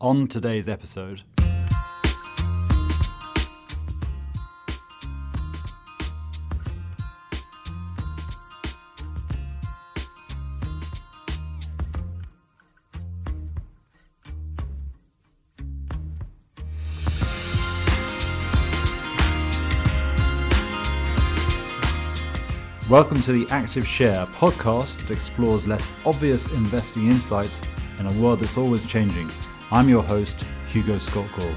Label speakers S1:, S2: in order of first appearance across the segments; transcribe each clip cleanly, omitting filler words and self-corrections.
S1: On today's episode, welcome to the Active Share podcast that explores less obvious investing insights in a world that's always changing. I'm your host, Hugo Scott-Gall.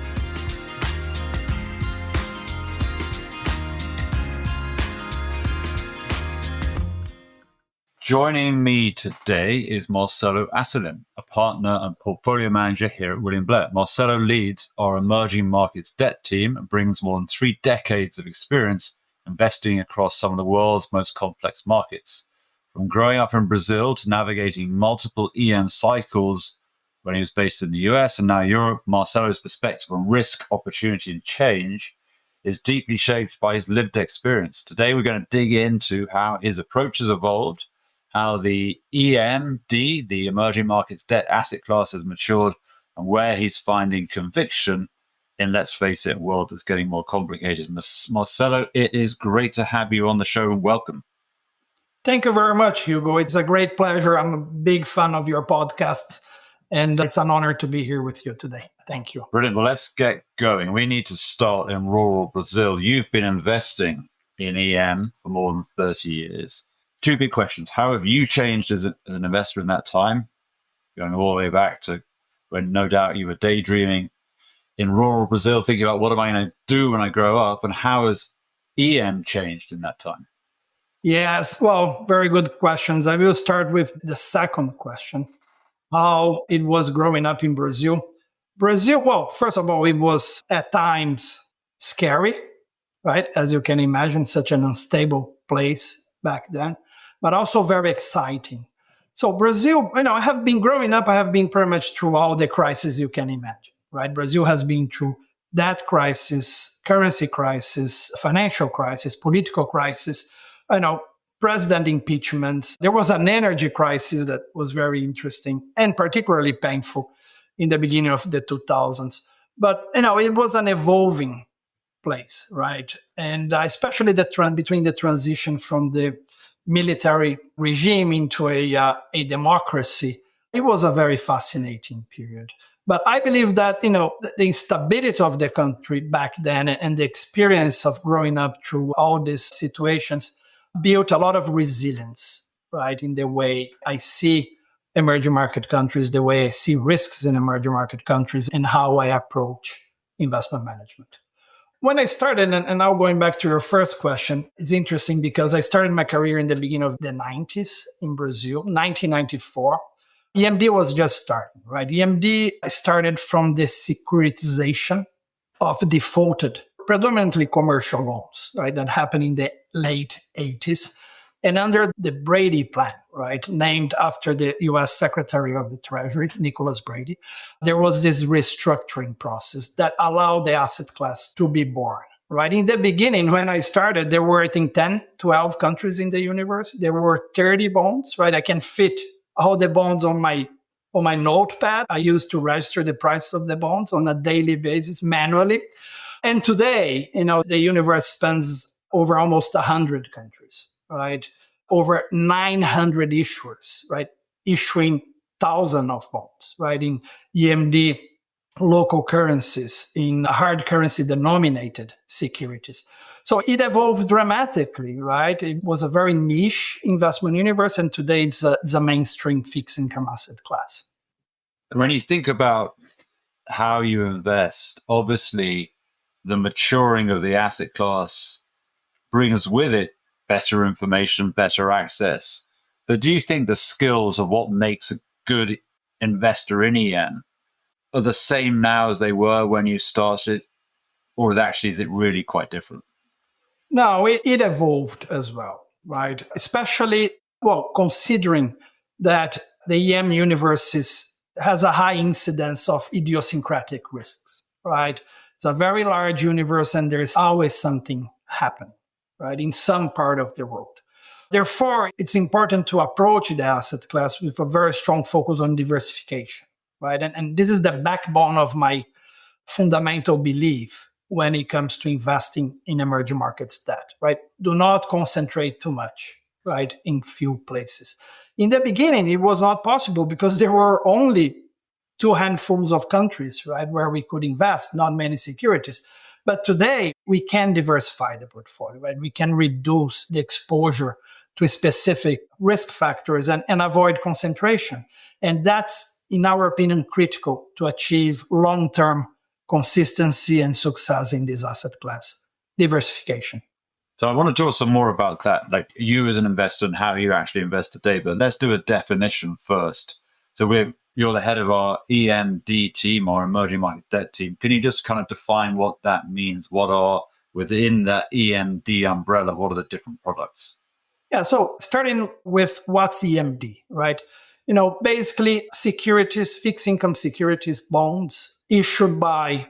S1: Joining me today is Marcelo Assalin, a partner and portfolio manager here at William Blair. Marcelo leads our emerging markets debt team and brings more than 3 decades of experience investing across some of the world's most complex markets. From growing up in Brazil to navigating multiple EM cycles when he was based in the US and now Europe, Marcelo's perspective on risk, opportunity, and change is deeply shaped by his lived experience. Today, we're going to dig into how his approach has evolved, how the EMD, the emerging markets debt asset class, has matured, and where he's finding conviction in, let's face it, a world that's getting more complicated. Marcelo, it is great to have you on the show, and welcome.
S2: Thank you very much, Hugo. It's a great pleasure. I'm a big fan of your podcasts, and it's an honor to be here with you today. Thank you.
S1: Brilliant. Well, let's get going. We need to start in rural Brazil. You've been investing in EM for more than 30 years. 2 big questions. How have you changed as an investor in that time? Going all the way back to when no doubt you were daydreaming in rural Brazil, thinking about what am I going to do when I grow up, and how has EM changed in that time?
S2: Yes, well, very good questions. I will start with the second question, how it was growing up in Brazil. Brazil, well, first of all, it was at times scary, right? As you can imagine, such an unstable place back then, but also very exciting. So Brazil, I have been growing up, I have been pretty much through all the crises you can imagine, right? Brazil has been through debt crisis, currency crisis, financial crisis, political crisis, president impeachments. There was an energy crisis that was very interesting and particularly painful in the beginning of the 2000s. But, it was an evolving place, right? And especially between the transition from the military regime into a democracy, it was a very fascinating period. But I believe that, the instability of the country back then and the experience of growing up through all these situations built a lot of resilience, right, in the way I see emerging market countries, the way I see risks in emerging market countries, and how I approach investment management. When I started, and now going back to your first question, it's interesting because I started my career in the beginning of the 90s in Brazil, 1994. EMD was just starting, right? EMD started from the securitization of defaulted, predominantly commercial loans, right, that happened in the late 80s. And under the Brady Plan, right, named after the U.S. Secretary of the Treasury, Nicholas Brady, there was this restructuring process that allowed the asset class to be born, right? In the beginning, when I started, there were, I think, 10, 12 countries in the universe. There were 30 bonds, right? I can fit all the bonds on my notepad. I used to register the price of the bonds on a daily basis manually. And today, the universe spans over almost 100 countries, right? Over 900 issuers, right? Issuing thousands of bonds, right? In EMD local currencies, in hard currency denominated securities. So it evolved dramatically, right? It was a very niche investment universe, and today it's a mainstream fixed income asset class.
S1: When you think about how you invest, obviously the maturing of the asset class brings with it better information, better access. But do you think the skills of what makes a good investor in EM are the same now as they were when you started? Or is it really quite different?
S2: No, it evolved as well, right? Especially, considering that the EM universe has a high incidence of idiosyncratic risks, right? It's a very large universe and there's always something happening, right, in some part of the world. Therefore, it's important to approach the asset class with a very strong focus on diversification, right? And this is the backbone of my fundamental belief when it comes to investing in emerging markets debt, right? Do not concentrate too much, right, in few places. In the beginning, it was not possible because there were only two handfuls of countries, right, where we could invest, not many securities. But today, we can diversify the portfolio, right? We can reduce the exposure to specific risk factors and avoid concentration. And that's, in our opinion, critical to achieve long-term consistency and success in this asset class, diversification.
S1: So I want to talk some more about that, like you as an investor and how you actually invest today. But let's do a definition first. So you're the head of our EMD team, our emerging market debt team. Can you just kind of define what that means? What are within that EMD umbrella? What are the different products?
S2: Yeah, so starting with what's EMD, right? Basically securities, fixed income securities, bonds issued by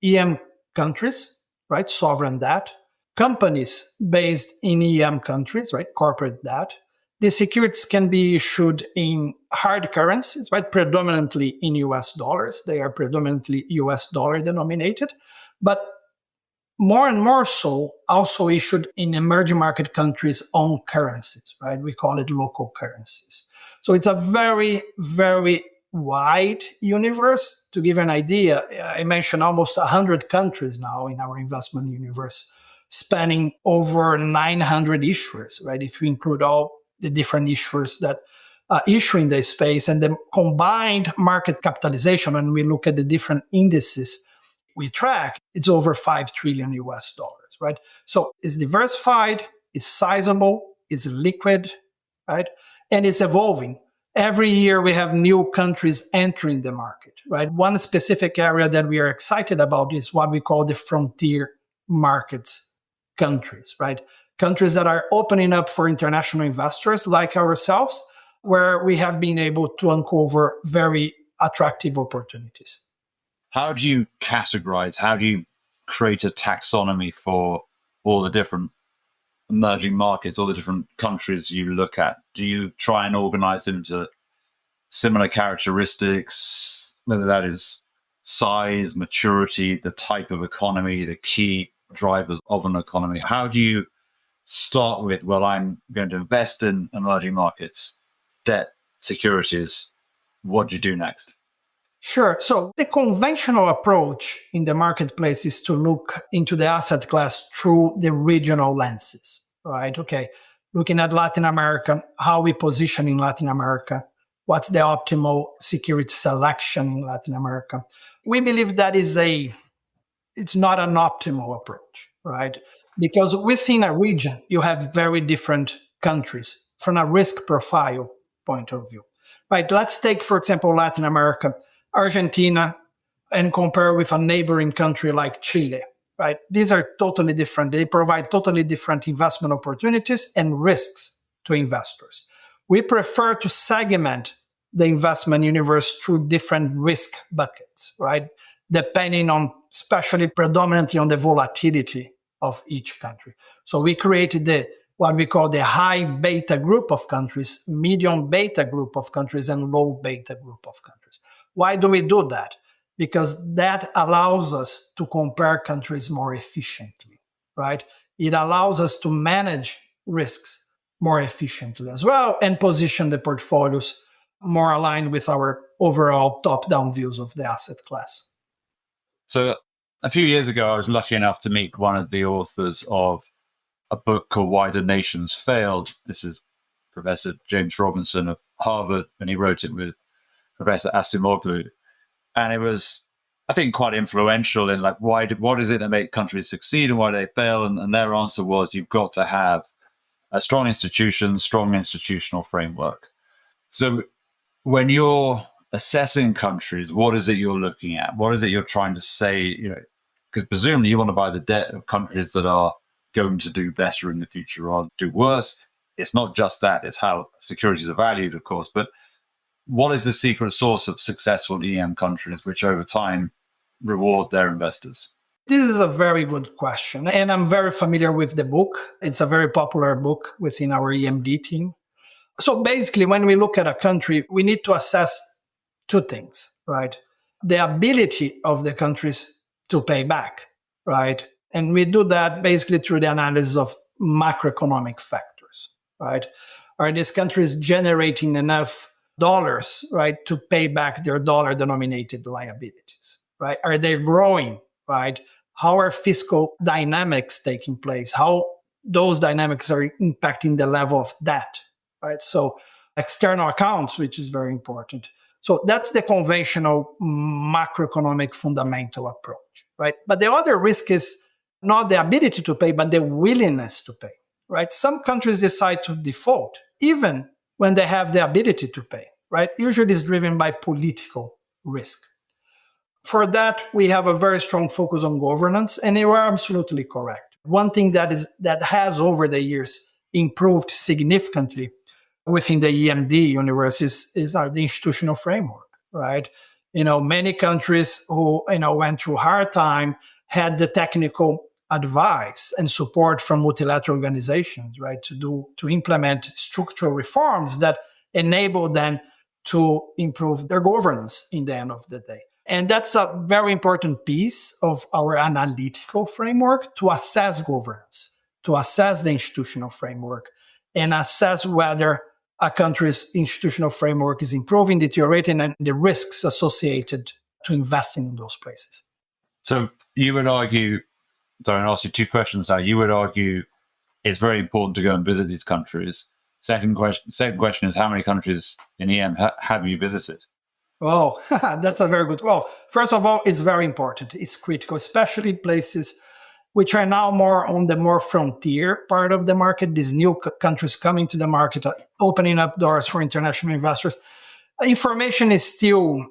S2: EM countries, right? Sovereign debt, companies based in EM countries, right? Corporate debt. The securities can be issued in hard currencies, right? Predominantly in US dollars. They are predominantly US dollar denominated, but more and more so also issued in emerging market countries' own currencies, right? We call it local currencies. So it's a very, very wide universe. To give an idea, I mentioned almost 100 countries now in our investment universe, spanning over 900 issuers, right? If you include all the different issuers that issue in the space and the combined market capitalization, when we look at the different indices we track, it's over 5 trillion US dollars, right? So it's diversified, it's sizable, it's liquid, right? And it's evolving. Every year we have new countries entering the market, right? One specific area that we are excited about is what we call the frontier markets countries, right? Countries that are opening up for international investors like ourselves, where we have been able to uncover very attractive opportunities.
S1: How do you categorize? How do you create a taxonomy for all the different emerging markets, all the different countries you look at? Do you try and organize them into similar characteristics, whether that is size, maturity, the type of economy, the key drivers of an economy? How do you start with, well, I'm going to invest in emerging markets, debt, securities? What do you do next?
S2: Sure. So the conventional approach in the marketplace is to look into the asset class through the regional lenses, right? Okay. Looking at Latin America, how we position in Latin America, what's the optimal security selection in Latin America. We believe that it's not an optimal approach, right? Because within a region, you have very different countries from a risk profile point of view, right? Let's take, for example, Latin America, Argentina, and compare with a neighboring country like Chile, right? These are totally different. They provide totally different investment opportunities and risks to investors. We prefer to segment the investment universe through different risk buckets, right? Depending on, especially predominantly on the volatility of each country. So we created what we call the high beta group of countries, medium beta group of countries, and low beta group of countries. Why do we do that? Because that allows us to compare countries more efficiently, right? It allows us to manage risks more efficiently as well and position the portfolios more aligned with our overall top-down views of the asset class.
S1: So a few years ago, I was lucky enough to meet one of the authors of a book called Why the Nations Failed. This is Professor James Robinson of Harvard, and he wrote it with Professor Assalin. And it was, I think, quite influential in like, what is it that make countries succeed and why they fail? And their answer was, you've got to have a strong institution, strong institutional framework. So when you're assessing countries, what is it you're looking at? What is it you're trying to say? Because presumably you want to buy the debt of countries that are going to do better in the future or do worse. It's not just that, it's how securities are valued, of course. But what is the secret sauce of successful EM countries, which over time reward their investors?
S2: This is a very good question. And I'm very familiar with the book. It's a very popular book within our EMD team. So basically, when we look at a country, we need to assess two things, right? The ability of the countries to pay back, right? And we do that basically through the analysis of macroeconomic factors, right? Are these countries generating enough dollars, right, to pay back their dollar denominated liabilities, right? Are they growing, right? How are fiscal dynamics taking place? How those dynamics are impacting the level of debt, right? So external accounts, which is very important. So that's the conventional macroeconomic fundamental approach, right? But the other risk is not the ability to pay, but the willingness to pay, right? Some countries decide to default, even when they have the ability to pay, right? Usually it's driven by political risk. For that, we have a very strong focus on governance, and you are absolutely correct. One thing that has over the years improved significantly within the EMD universe is the institutional framework, right? Many countries who went through hard time had the technical advice and support from multilateral organizations, right, to implement structural reforms that enable them to improve their governance in the end of the day. And that's a very important piece of our analytical framework to assess governance, to assess the institutional framework, and assess whether a country's institutional framework is improving, deteriorating, and the risks associated to investing in those places.
S1: So you would argue, sorry, I'll ask you two questions now. You would argue it's very important to go and visit these countries. Second question is, how many countries in EM have you visited?
S2: Oh, that's a very good. Well, first of all, it's very important. It's critical, especially places which are now more on the more frontier part of the market. These new countries coming to the market, opening up doors for international investors. Information is still,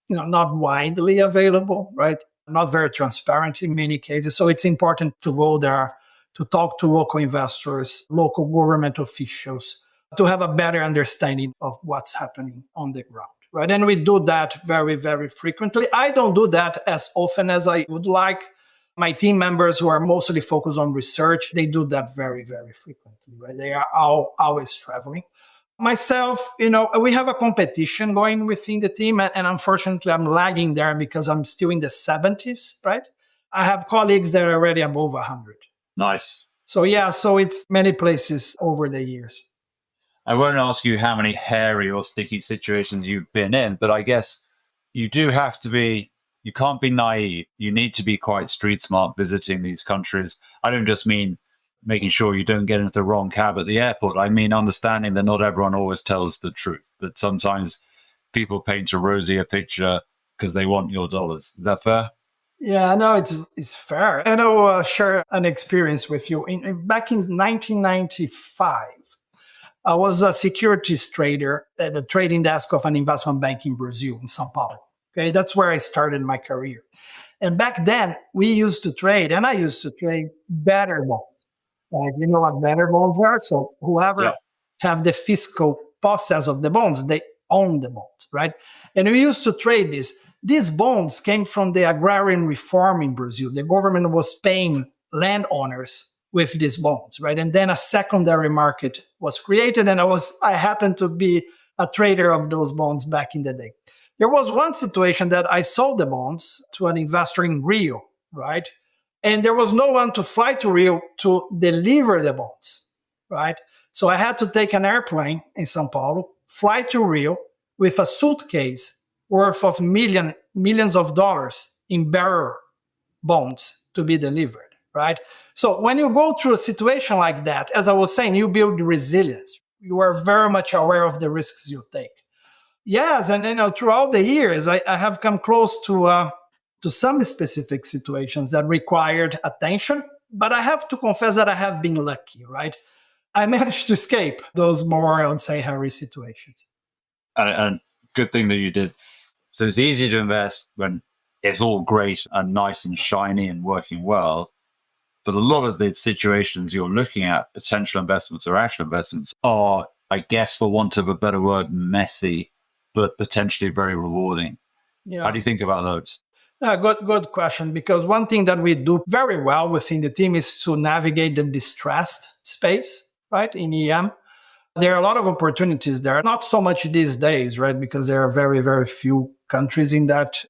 S2: not widely available, right? Not very transparent in many cases. So it's important to go there, to talk to local investors, local government officials, to have a better understanding of what's happening on the ground. Right. And we do that very, very frequently. I don't do that as often as I would like. My team members who are mostly focused on research, they do that very, very frequently. Right. They are always traveling. Myself, we have a competition going within the team. And unfortunately, I'm lagging there because I'm still in the 70s. Right. I have colleagues that are already above 100.
S1: Nice.
S2: So, so it's many places over the years.
S1: I won't ask you how many hairy or sticky situations you've been in, but I guess you do have to be, you can't be naive. You need to be quite street smart visiting these countries. I don't just mean making sure you don't get into the wrong cab at the airport. I mean understanding that not everyone always tells the truth, that sometimes people paint a rosier picture because they want your dollars. Is that fair?
S2: Yeah, no, it's fair. And I'll share an experience with you. Back in 1995, I was a securities trader at the trading desk of an investment bank in Brazil, in São Paulo. Okay, that's where I started my career. And back then, we used to trade, and I used to trade better bonds. You know what better bonds are? So whoever have the fiscal process of the bonds, they own the bonds, right? And we used to trade this. These bonds came from the agrarian reform in Brazil. The government was paying landowners with these bonds, right? And then a secondary market was created, and I happened to be a trader of those bonds back in the day. There was one situation that I sold the bonds to an investor in Rio, right? And there was no one to fly to Rio to deliver the bonds, right? So I had to take an airplane in São Paulo, fly to Rio with a suitcase worth of millions of dollars in bearer bonds to be delivered. Right? So when you go through a situation like that, as I was saying, you build resilience. You are very much aware of the risks you take. Yes, and throughout the years, I have come close to some specific situations that required attention, but I have to confess that I have been lucky, right? I managed to escape those more, I would say, hairy situations.
S1: And good thing that you did. So it's easy to invest when it's all great and nice and shiny and working well. But a lot of the situations you're looking at, potential investments or actual investments, are, I guess, for want of a better word, messy, but potentially very rewarding. Yeah. How do you think about those?
S2: Good question, because one thing that we do very well within the team is to navigate the distressed space, right, in EM. There are a lot of opportunities there, not so much these days, right? Because there are very, very few countries in that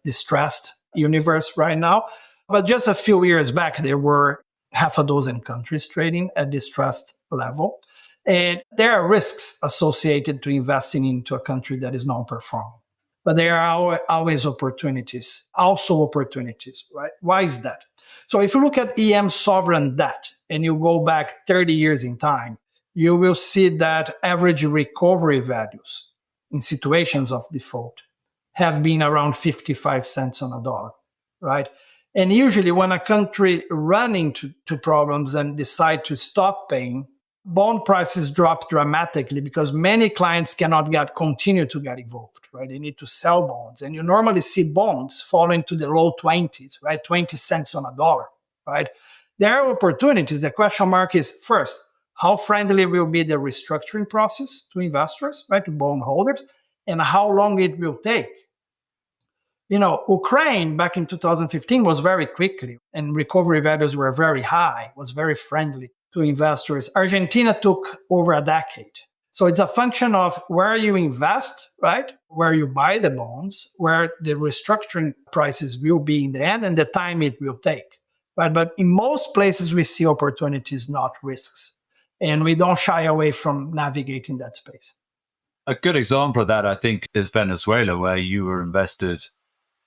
S2: distressed universe right now. But just a few years back, there were half a dozen countries trading at distressed level. And there are risks associated to investing into a country that is non-performing. But there are always opportunities, also opportunities, right? Why is that? So if you look at EM sovereign debt and you go back 30 years in time, you will see that average recovery values in situations of default have been around 55 cents on a dollar, right? And usually when a country run into problems and decide to stop paying, bond prices drop dramatically because many clients continue to get involved, right? They need to sell bonds. And you normally see bonds fall into the low 20s, right? 20 cents on a dollar, right? There are opportunities. The question mark is first, how friendly will be the restructuring process to investors, right? To bondholders, and how long it will take. Ukraine back in 2015 was very quickly and recovery values were very high, was very friendly to investors. Argentina took over a decade. So it's a function of where you invest, right? Where you buy the bonds, where the restructuring prices will be in the end and the time it will take. Right? But in most places, we see opportunities, not risks. And we don't shy away from navigating that space.
S1: A good example of that, I think, is Venezuela, where you were invested.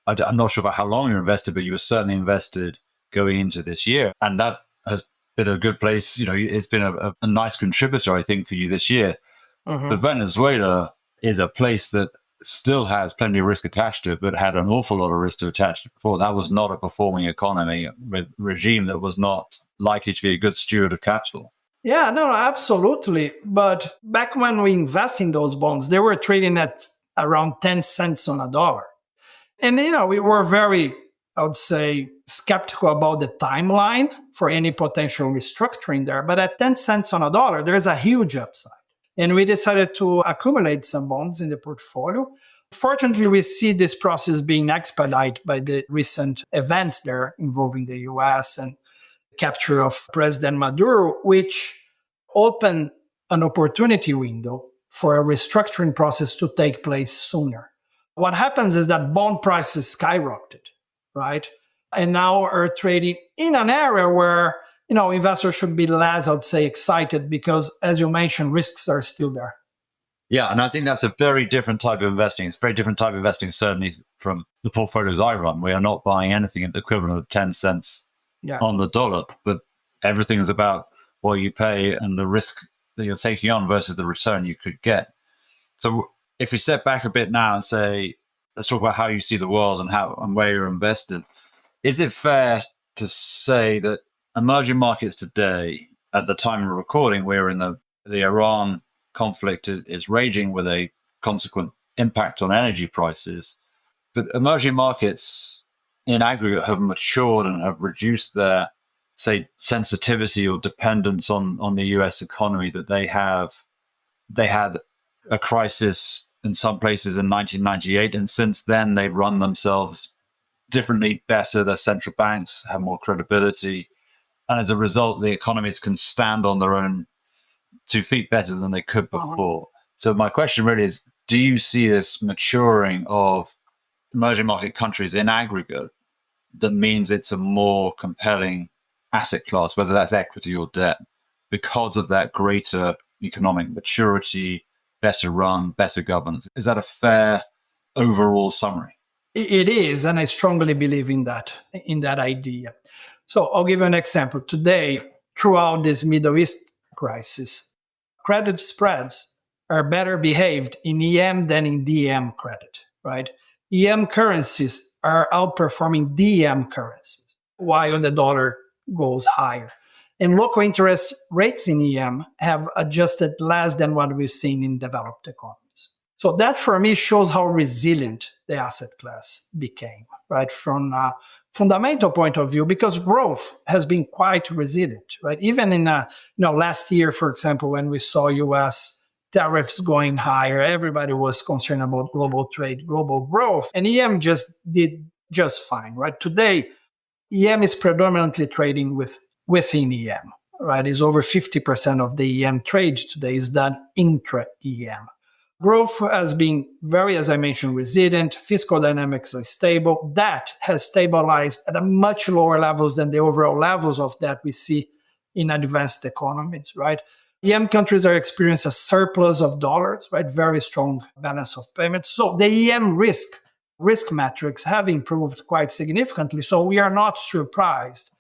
S1: I'm not sure about how long you're invested, but you were certainly invested going into this year. And that has been a good place. It's been a nice contributor, I think, for you this year. But Venezuela is a place that still has plenty of risk attached to it, but had an awful lot of risk attached to it before. That was not a performing economy with a regime that was not likely to be a good steward of capital.
S2: Yeah, no, absolutely. But back when we invest in those bonds, they were trading at around 10 cents on a dollar. And, we were very, I would say, skeptical about the timeline for any potential restructuring there. But at 10 cents on a dollar, there's a huge upside. And we decided to accumulate some bonds in the portfolio. Fortunately, we see this process being expedited by the recent events there involving the US and capture of President Maduro, which opened an opportunity window for a restructuring process to take place sooner. What happens is that bond prices skyrocketed, right? And now are trading in an area where, investors should be less, I would say, excited because, as you mentioned, risks are still there.
S1: Yeah, and I think that's a very different type of investing. It's a very different type of investing, certainly from the portfolios I run. We are not buying anything at the equivalent of 10 cents on the dollar, but everything is about what you pay and the risk that you're taking on versus the return you could get. So if we step back a bit now and say, let's talk about how you see the world and where you're invested. Is it fair to say that emerging markets today, at the time of recording, we're in the Iran conflict is raging with a consequent impact on energy prices, but emerging markets in aggregate have matured and have reduced their, say, sensitivity or dependence on the US economy that they had a crisis in some places in 1998. And since then, they've run themselves differently, better. Their central banks have more credibility. And as a result, the economies can stand on their own 2 feet better than they could before. So my question really is, do you see this maturing of emerging market countries in aggregate that means it's a more compelling asset class, whether that's equity or debt, because of that greater economic maturity, better run, better governance? Is that a fair overall summary?
S2: It is, and I strongly believe in that idea. So I'll give you an example. Today, throughout this Middle East crisis, credit spreads are better behaved in EM than in DM credit, right? EM currencies are outperforming DM currencies while the dollar goes higher. And local interest rates in EM have adjusted less than what we've seen in developed economies. So that for me shows how resilient the asset class became, right? From a fundamental point of view, because growth has been quite resilient, right? Even in last year, for example, when we saw US tariffs going higher, everybody was concerned about global trade, global growth, and EM just did just fine, right? Today, EM is predominantly trading within EM. right? Is over 50% of the EM trade today is done intra-EM. Growth has been very, as I mentioned, resilient. Fiscal dynamics are stable. That has stabilized at a much lower levels than the overall levels of that we see in advanced economies, right? EM countries are experiencing a surplus of dollars, right? Very strong balance of payments. So the EM risk metrics have improved quite significantly. So we are not surprised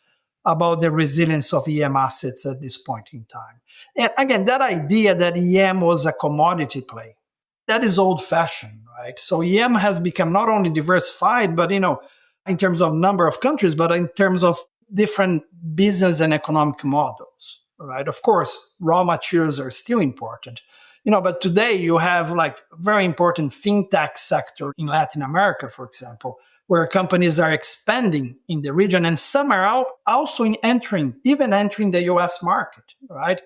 S2: about the resilience of EM assets at this point in time. And again, that idea that EM was a commodity play, that is old fashioned, right? So EM has become not only diversified, but, in terms of number of countries, but in terms of different business and economic models, right? Of course, raw materials are still important, but today you have like very important fintech sector in Latin America, for example, where companies are expanding in the region and some are also entering the US market, right?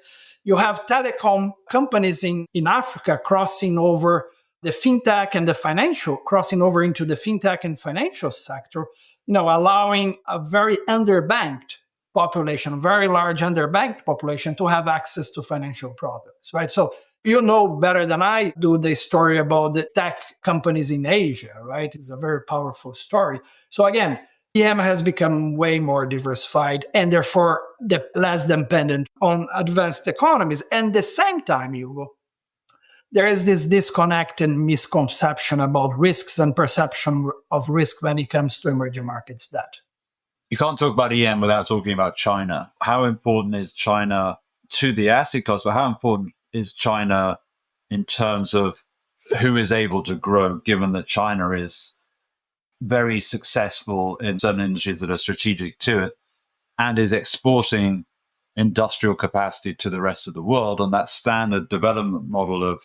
S2: You have telecom companies in Africa crossing over the fintech and the financial, crossing over into the fintech and financial sector, allowing a very underbanked population, a very large underbanked population to have access to financial products, right? So you know better than I do the story about the tech companies in Asia, right? It's a very powerful story. So again, EM has become way more diversified and therefore less dependent on advanced economies. And at the same time, Hugo, there is this disconnect and misconception about risks and perception of risk when it comes to emerging markets debt.
S1: You can't talk about EM without talking about China. How important is China to the asset class, but how important is China in terms of who is able to grow, given that China is very successful in certain industries that are strategic to it and is exporting industrial capacity to the rest of the world on that standard development model of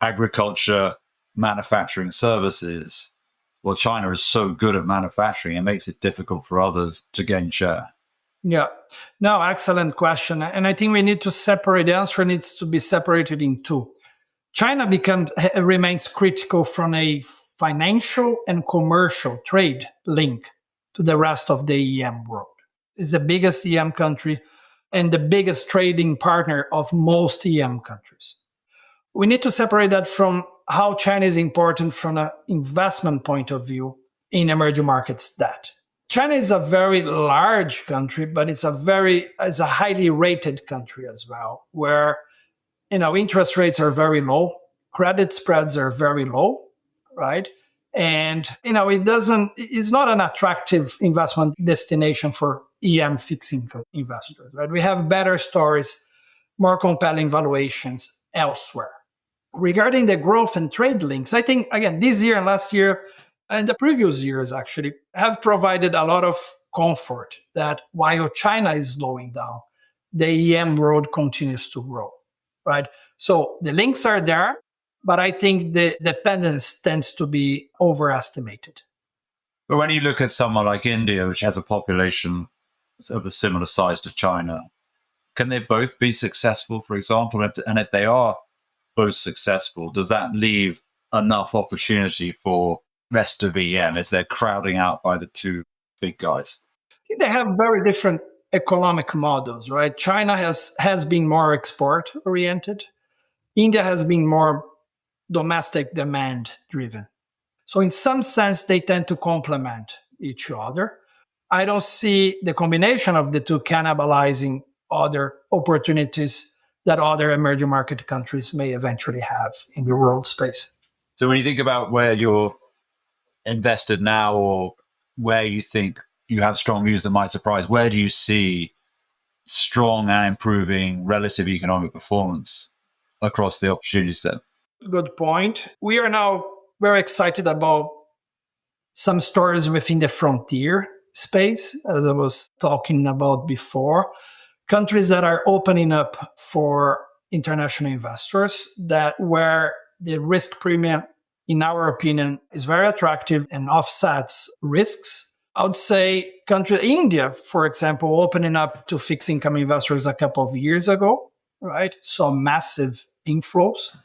S1: agriculture, manufacturing, services? Well, China is so good at manufacturing, it makes it difficult for others to gain share.
S2: Yeah. No, excellent question. And I think we need to separate, the answer needs to be separated in two. China remains critical from a financial and commercial trade link to the rest of the EM world. It's the biggest EM country and the biggest trading partner of most EM countries. We need to separate that from how China is important from an investment point of view in emerging markets debt. China is a very large country, but it's a highly rated country as well, where interest rates are very low, credit spreads are very low, right? And it's not an attractive investment destination for EM fixed income investors, right? We have better stories, more compelling valuations elsewhere. Regarding the growth and trade links, I think, again, this year and last year, and the previous years actually, have provided a lot of comfort that while China is slowing down, the EM world continues to grow, right? So the links are there, but I think the dependence tends to be overestimated.
S1: But when you look at someone like India, which has a population of a similar size to China, can they both be successful, for example? And if they are both successful, does that leave enough opportunity for rest of EM? Is there crowding out by the two big guys?
S2: I think they have very different economic models, right? China has been more export oriented. India has been more domestic demand driven. So in some sense, they tend to complement each other. I don't see the combination of the two cannibalizing other opportunities that other emerging market countries may eventually have in the world space.
S1: So when you think about where you're invested now or where you think you have strong views that might surprise, where do you see strong and improving relative economic performance across the opportunity set?
S2: Good point. We are now very excited about some stories within the frontier space, as I was talking about before. Countries that are opening up for international investors, where the risk premium, in our opinion, is very attractive and offsets risks. I would say India, for example, opening up to fixed income investors a couple of years ago, right? Saw massive inflows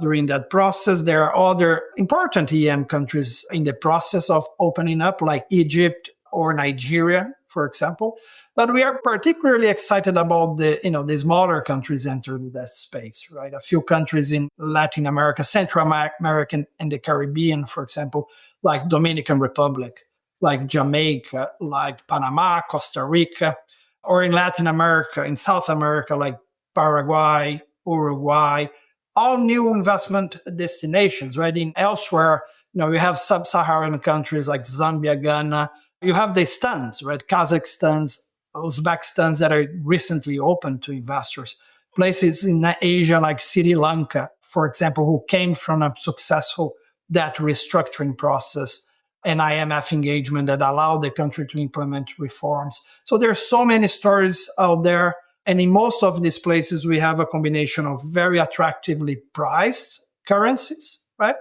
S2: during that process. There are other important EM countries in the process of opening up, like Egypt or Nigeria, for example. But we are particularly excited about the smaller countries entering that space, right? A few countries in Latin America, Central America, and the Caribbean, for example, like Dominican Republic, like Jamaica, like Panama, Costa Rica, or in Latin America, in South America, like Paraguay, Uruguay, all new investment destinations, right? In elsewhere, you have sub-Saharan countries like Zambia, Ghana. You have the stands, right? Kazakhstans, Uzbekistans that are recently open to investors. Places in Asia like Sri Lanka, for example, who came from a successful debt restructuring process and IMF engagement that allowed the country to implement reforms. So there's so many stories out there. And in most of these places, we have a combination of very attractively priced currencies, right?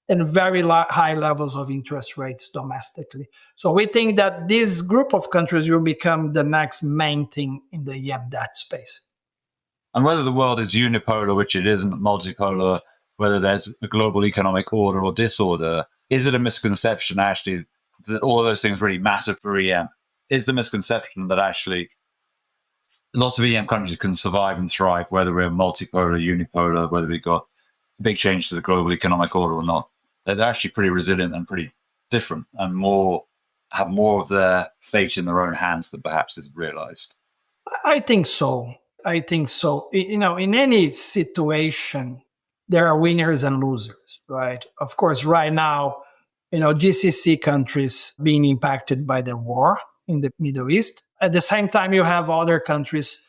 S2: And very high levels of interest rates domestically. So we think that this group of countries will become the next main thing in the EM debt space.
S1: And whether the world is unipolar, which it isn't, multipolar, whether there's a global economic order or disorder, is it a misconception actually that all those things really matter for EM? Is the misconception that actually lots of EM countries can survive and thrive, whether we're multipolar, unipolar, whether we've got big change to the global economic order or not? They're actually pretty resilient and pretty different and have more of their fate in their own hands than perhaps is realized.
S2: I think so. In any situation, there are winners and losers, right? Of course, right now, GCC countries being impacted by the war in the Middle East. At the same time, you have other countries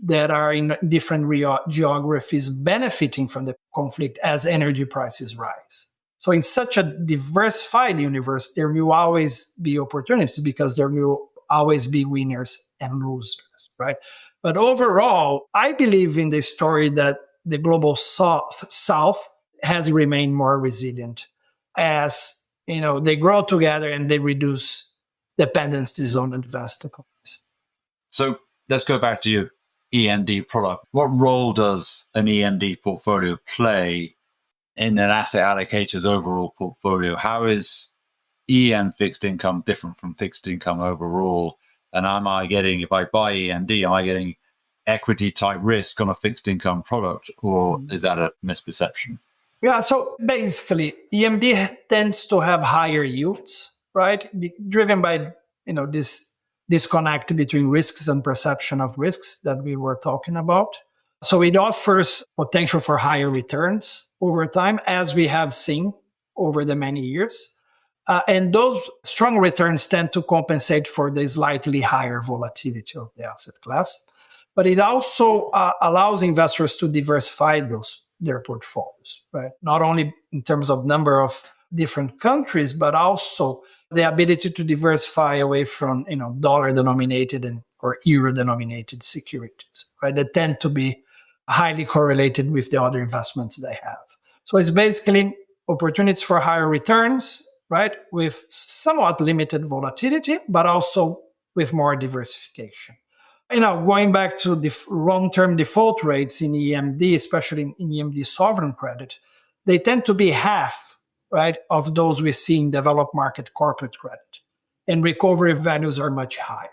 S2: that are in different geographies benefiting from the conflict as energy prices rise. So in such a diversified universe, there will always be opportunities because there will always be winners and losers, right? But overall, I believe in the story that the global South has remained more resilient as they grow together and they reduce dependencies on advanced economies.
S1: So let's go back to your EMD product. What role does an EMD portfolio play in an asset allocator's overall portfolio? How is EM fixed income different from fixed income overall? And if I buy EMD, am I getting equity type risk on a fixed income product, or is that a misperception?
S2: Yeah, so basically, EMD tends to have higher yields, right? Driven by this disconnect between risks and perception of risks that we were talking about. So it offers potential for higher returns over time, as we have seen over the many years. And those strong returns tend to compensate for the slightly higher volatility of the asset class. But it also allows investors to diversify their portfolios, right? Not only in terms of number of different countries, but also the ability to diversify away from dollar-denominated or euro-denominated securities, right? That tend to be highly correlated with the other investments they have. So it's basically opportunities for higher returns, right? With somewhat limited volatility, but also with more diversification. Going back to the long-term default rates in EMD, especially in EMD sovereign credit, they tend to be half, right, of those we see in developed market corporate credit. And recovery values are much higher.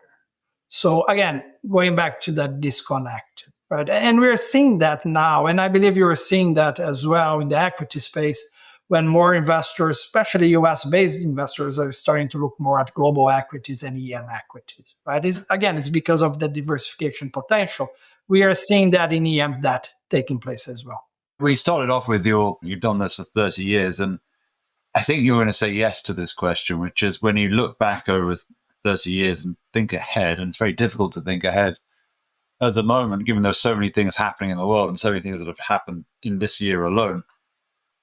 S2: So again, going back to that disconnect, right? And we're seeing that now. And I believe you're seeing that as well in the equity space when more investors, especially US-based investors, are starting to look more at global equities and EM equities, right? It's because of the diversification potential. We are seeing that in EM that taking place as well.
S1: We started off with you've done this for 30 years, and I think you're going to say yes to this question, which is when you look back over 30 years and think ahead, and it's very difficult to think ahead at the moment, given there's so many things happening in the world and so many things that have happened in this year alone.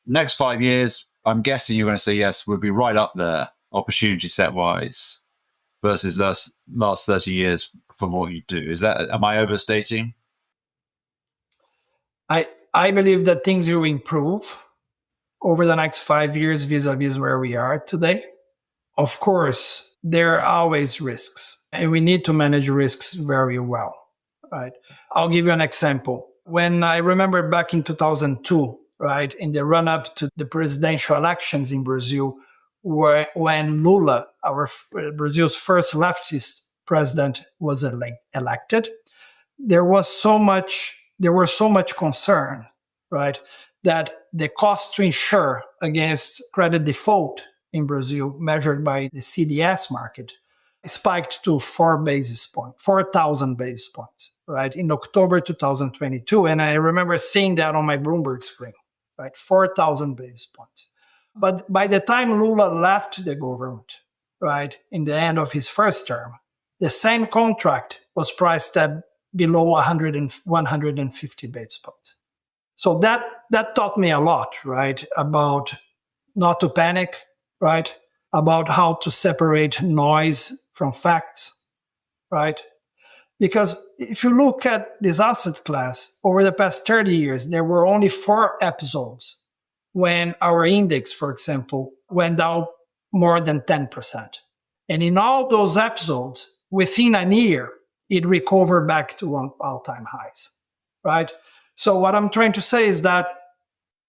S1: Next 5 years, I'm guessing you're going to say yes, would be right up there, opportunity set wise, versus last 30 years for what you do. Am I overstating?
S2: I believe that things will improve over the next 5 years vis-a-vis where we are today. Of course, there are always risks, and we need to manage risks very well, right? I'll give you an example. When I remember back in 2002, right, in the run-up to the presidential elections in Brazil, when Lula, Brazil's first leftist president was elected, there were so much concern, right, that the cost to insure against credit default in Brazil, measured by the CDS market, spiked to 4,000 basis points, right, in October 2022. And I remember seeing that on my Bloomberg screen, right, 4,000 basis points. But by the time Lula left the government, right, in the end of his first term, the same contract was priced at below 150 basis points. So that taught me a lot, right, about not to panic, right, about how to separate noise from facts, right? Because if you look at this asset class over the past 30 years, there were only 4 episodes when our index, for example, went down more than 10%. And in all those episodes, within a year, it recovered back to all-time highs, right? So what I'm trying to say is that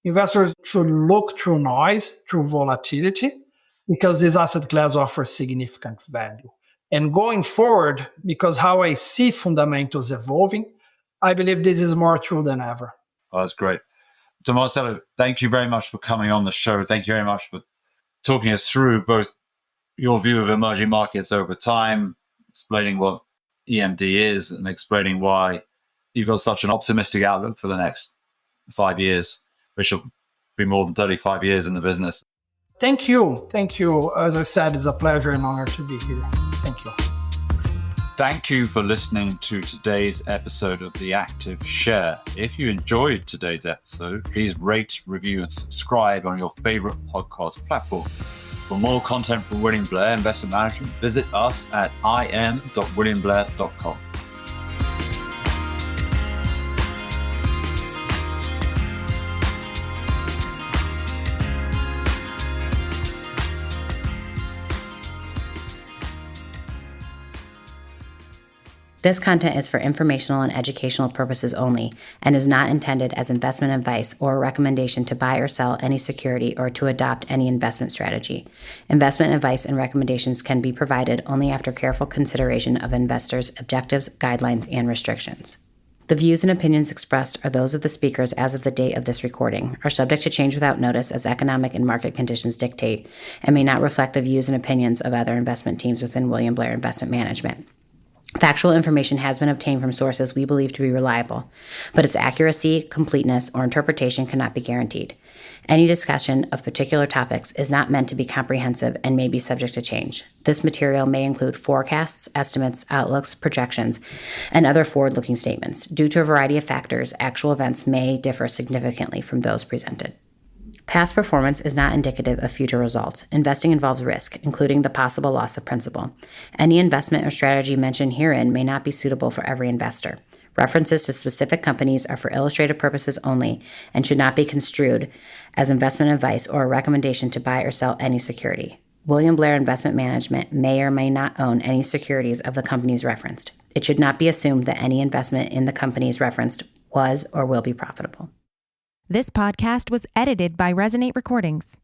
S2: investors should look through noise, through volatility, because this asset class offers significant value. And going forward, because how I see fundamentals evolving, I believe this is more true than ever.
S1: Oh, that's great. So Marcelo, thank you very much for coming on the show. Thank you very much for talking us through both your view of emerging markets over time, explaining what EMD is, and explaining why you've got such an optimistic outlook for the next 5 years, which will be more than 35 years in the business.
S2: Thank you. Thank you. As I said, it's a pleasure and honor to be here. Thank you.
S1: Thank you for listening to today's episode of The Active Share. If you enjoyed today's episode, please rate, review, and subscribe on your favorite podcast platform. For more content from William Blair Investment Management, visit us at im.williamblair.com.
S3: This content is for informational and educational purposes only and is not intended as investment advice or a recommendation to buy or sell any security or to adopt any investment strategy. Investment advice and recommendations can be provided only after careful consideration of investors' objectives, guidelines, and restrictions. The views and opinions expressed are those of the speakers as of the date of this recording, are subject to change without notice as economic and market conditions dictate, and may not reflect the views and opinions of other investment teams within William Blair Investment Management. Factual information has been obtained from sources we believe to be reliable, but its accuracy, completeness, or interpretation cannot be guaranteed. Any discussion of particular topics is not meant to be comprehensive and may be subject to change. This material may include forecasts, estimates, outlooks, projections, and other forward-looking statements. Due to a variety of factors, actual events may differ significantly from those presented. Past performance is not indicative of future results. Investing involves risk, including the possible loss of principal. Any investment or strategy mentioned herein may not be suitable for every investor. References to specific companies are for illustrative purposes only and should not be construed as investment advice or a recommendation to buy or sell any security. William Blair Investment Management may or may not own any securities of the companies referenced. It should not be assumed that any investment in the companies referenced was or will be profitable.
S4: This podcast was edited by Resonate Recordings.